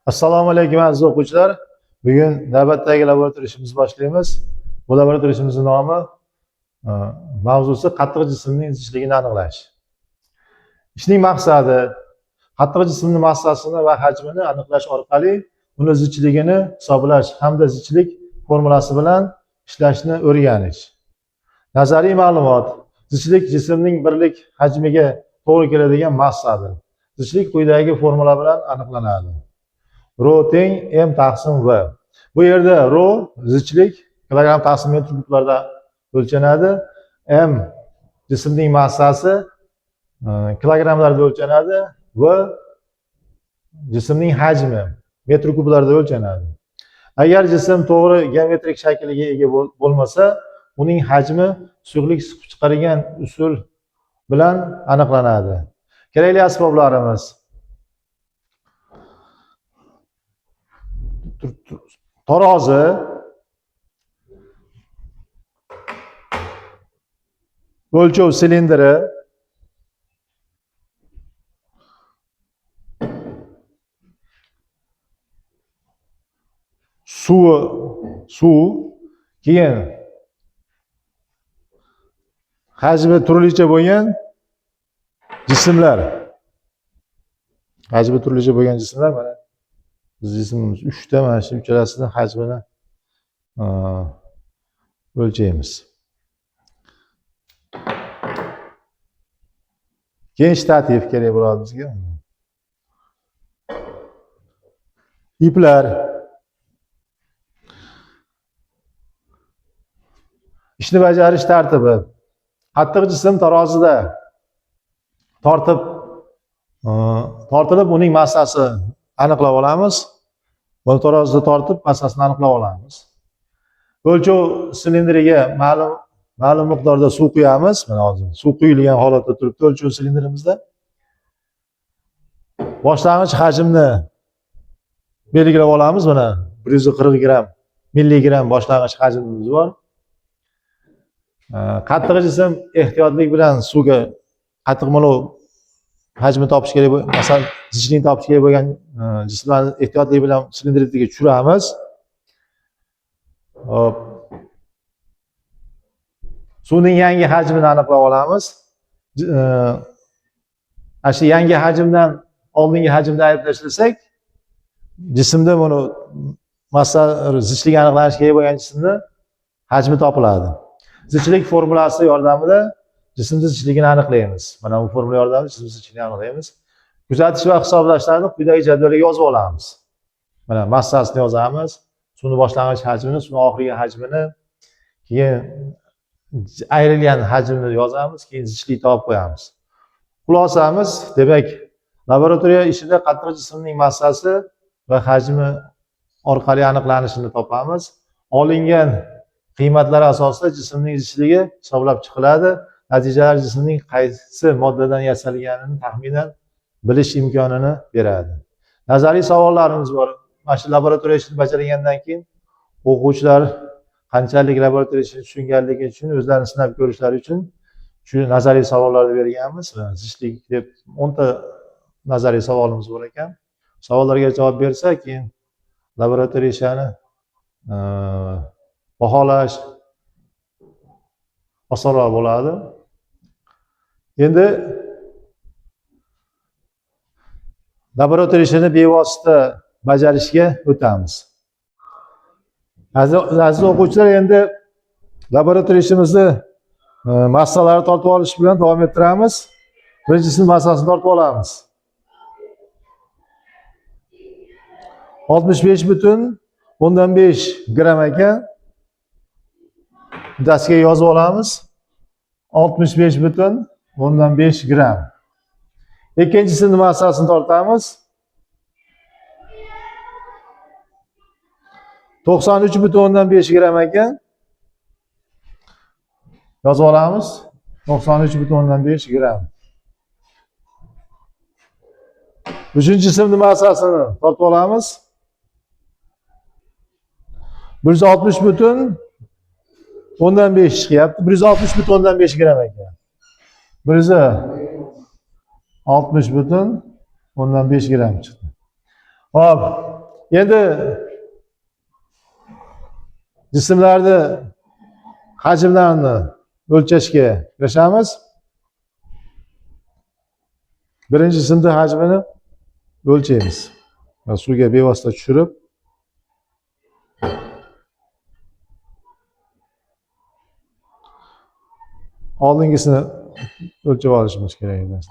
Assalomu alaykum aziz o'quvchilar. Bugun navbatdagi laboratoriya ishimizni boshlaymiz. Bu laboratoriya ishimizning nomi mavzusi qattiq jismning zichligini aniqlash. Ishning maqsadi qattiq jismning massasini va hajmini aniqlash orqali uni zichligini hisoblash hamda zichlik formulasi bilan ishlashni o'rganish. Nazariy ma'lumot: zichlik jismning birlik hajmiga to'g'ri keladigan massadir. Zichlik quyidagi formula bilan aniqlanadi. Rho teng m taqsim v. Bu yerda rho zichlik kilogramm taqsim metr kublarda o'lchanadi. M jismning massasi kilogrammlarda o'lchanadi. V jismning hajmi metr kublarda o'lchanadi. Agar jism to'g'ri geometrik shaklga ega bo'lmasa, uning hajmi suyuqlik siqib chiqargan usul bilan aniqlanadi. Kerakli asboblarimiz: tarozi, o'lchov silindri, suv, keyin hajmi turlicha bo'lgan jismlar. Hajmi turlicha bo'lgan jismlar mana jismimiz 3 ta, mana shu uchalasini hajmini o'lchaymiz. Keyin shtativ kerak bo'ladi bizga. Iplar. Ishni bajarish tartibi: qattiq jism tarozida tortilib uning massasi aniqlab olamiz. Buni tarozida tortib massasini aniqlab olamiz. O'lchov silindriga ma'lum miqdorda suv quyamiz. Mana hozir suv quyilgan holatda turibdi o'lchov silindrimizda. Boshlang'ich hajmni belgilab olamiz. Mana 140 gramm, milligramm boshlang'ich hajmimiz bor. Qattiq jism ehtiyotlik bilan suvga qattiq molov hajmi topish kerak, masalan, zichlikni topish kerak bo'lgan jismlarni ehtiyotlik bilan silindrga tushiramiz. Hop. Suvning yangi hajmini aniqlab olamiz. Shu yangi hajmdan oldingi hajmda ayirib tashlasak, jismda buni massa zichlik aniqlanish kerak bo'lgan jismda hajmi topiladi. Zichlik formulasi yordamida jismning zichligini aniqlaymiz. Mana bu formula yordamida jismning zichligini aniqlaymiz. Kuzatish va hisoblashlarni quyidagi jadvalga yozib olamiz. Mana massasini yozamiz, suvning boshlang'ich hajmini, suvning oxirgi hajmini, keyin ayrilgan hajmini yozamiz, keyin zichlik topib qo'yamiz. Xulosamiz: demak, laboratoriya ishida qattiq jismning massasi va hajmi orqali aniqlanishini topamiz. Olingan qiymatlar asosida jismning zichligi hisoblab chiqiladi. Natijalar jismning qaysi moddadan yasalganini taxminan bilish imkonini beradi. Nazariy savollarimiz bor. Mana shu laboratoriya ishini bajargandan keyin o'quvchilar qanchalik laboratoriya ishini tushunganligi uchun o'zlarini sinab ko'rishlari uchun shu nazariy savollarni berganmiz. Zichlik deb 10 ta nazariy savolimiz bor ekan. Savollarga javob bersa, keyin laboratoriya ishini baholash osonroq bo'ladi. Endi laboratoriya ishini bevosita bajarishga o'tamiz. Aziz o'quvchilar, endi laboratoriya ishimizni massalarni tortib olish bilan davom ettiramiz. Birinchisining massasini tortib olamiz. 65,5 gramm ekan. Dastiga yozib olamiz. 65,5 gramm. Ikkinchisining massasini tortamiz. 93,5 gramm ekan. Yozib olamiz. 93,5 gramm. Uchinchi jismning massasini tortib olamiz. 160,5 chiqyapti. 160,5 gramm ekan. 160,5 gramm chiqdi. Hop. Endi jismlarni hajmlarini o'lchashga kirishamiz. Birinchi jismni hajmini o'lchaymiz. Suvga bevosita tushirib, oldingisini o'lchab olishimiz kerak emas.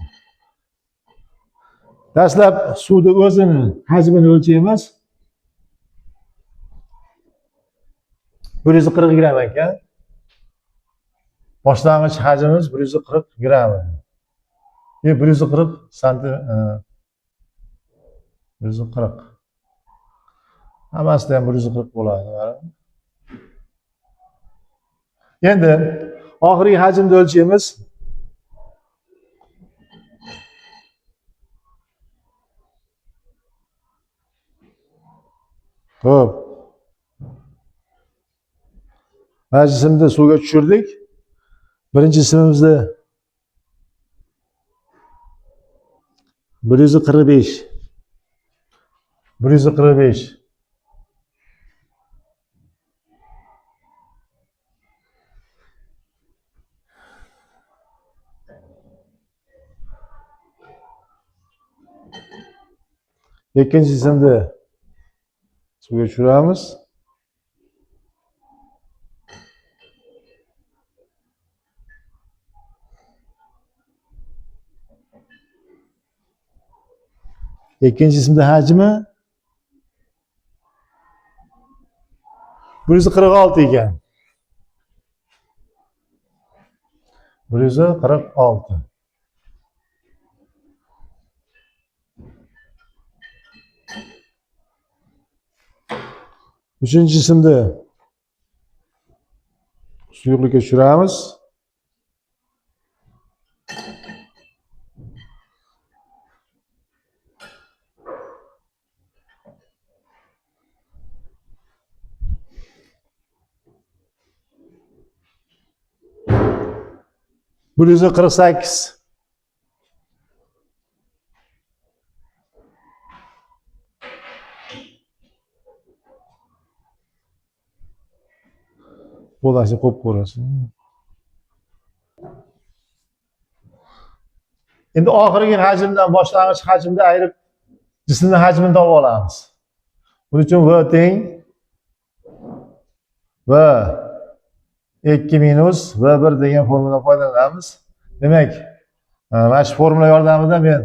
Dastlab suvni o'zini hajmini o'lchaymiz. 140 gram ekan. Boshlang'ich hajmimiz 140 gram. 140 santim 140. Hammasida ham 140 bo'ladi. Endi oxirgi hajmni o'lchaymiz. Xo'p. Mana jismni suvga tushirdik. Birinchi jismimizni 145. 145. İkinci jismni suvga tushiramiz. İkinci jismni hajmi 146 ekan. 146. Üçüncü jismni suyuqlikka tushiramiz. Bu 148. Bo'lasi qo'yib ko'rasiz. Endi oxirgi hajmdan boshlang'ich hajmda ayirib jismning hajmini topib olamiz. Buning uchun V teng V 2 minus V1 degan formuladan foydalanamiz. Demak, mana shu formula yordamida men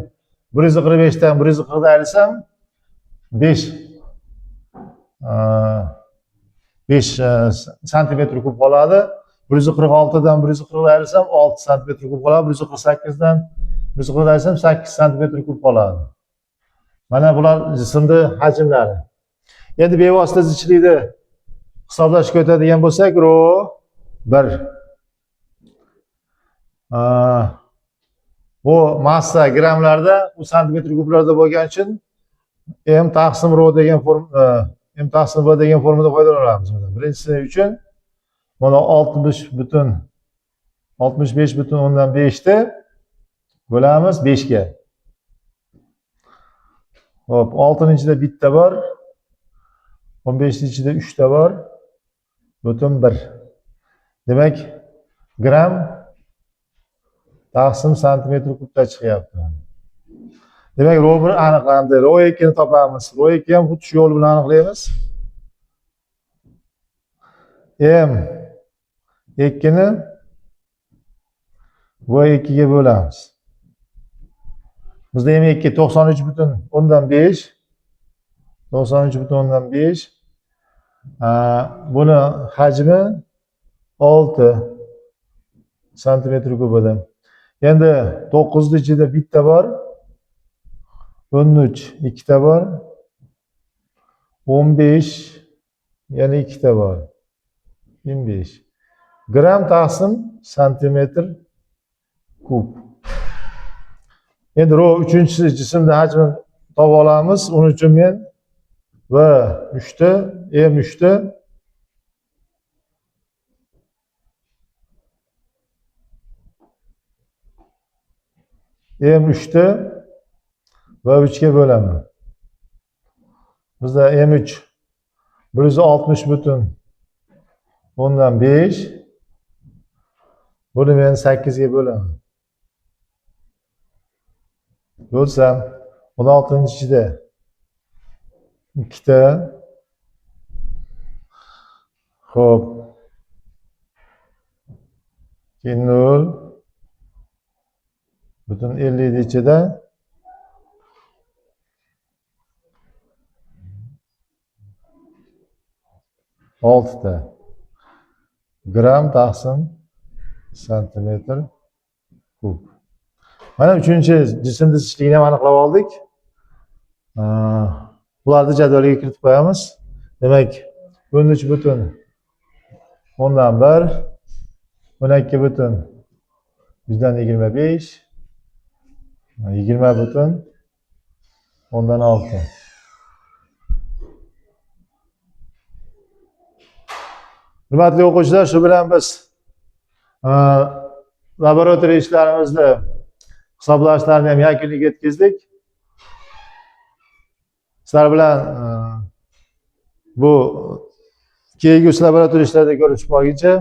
145 dan 140 ayrsam 5 santimetr kub qoladi. 146 dan 140 ayrsam 6 santimetr kub qoladi. 148 dan 140 ayrsam 8 santimetr kub qoladi. Mana bular jismni hajmlari. Endi bevosita zichlikni hisoblashga o'tadigan bo'lsak, rho 1. Bu massa gramlarda, u santimetr kublarda bo'lgani uchun m taqsim rho degan m taqsim v degan formulada foydalanamiz. Birinchisi uchun mana 65,5 ni bo'lamiz 5 ga. Hop, 6 ichida bitta bor. 15 ichida 3 ta bor. Butun 1. Demak, gram taqsim santimetr kubda chiqyapti. Demak, rho 1 aniqlandi. Rho 2 ni topamiz. Rho 2 ham xuddi shu yo'l bilan aniqlaymiz. M 2 ni V2 ga bo'lamiz. Bizda M2 93,5. 93,5. Buni hajmi 6 santimetr kubida. Endi 9 ichida bitta bor. 13 ikkita bor. 15 yana ikkita bor. 25. Gram taqsim santimetr kub. Endi rho 3-chi jismning hajmini topib olamiz. Uning uchun men V3 ni M3 ni M3 ni V3 ga bo'laman. bizda M3 160,5 buni men 8 ga bo'laman. Bo'lsam 16-ichida ikkita, xo'p, 0 butun 50 ichida 6 gram taqsim santimetr kub. Mana 3-chi jismni zichligini ham aniqlab oldik. Bularni jadvalga kiritib qo'yamiz. Demak, 13,1, 12,25, 20,6. Hurmatli o'quvchilar, shu bilan biz laboratoriya ishlarimizni hisoblashlarini ham yakuniga yetkazdik. Sizlar bilan bu kelgusi laboratoriya ishlarida ko'rishib qolguncha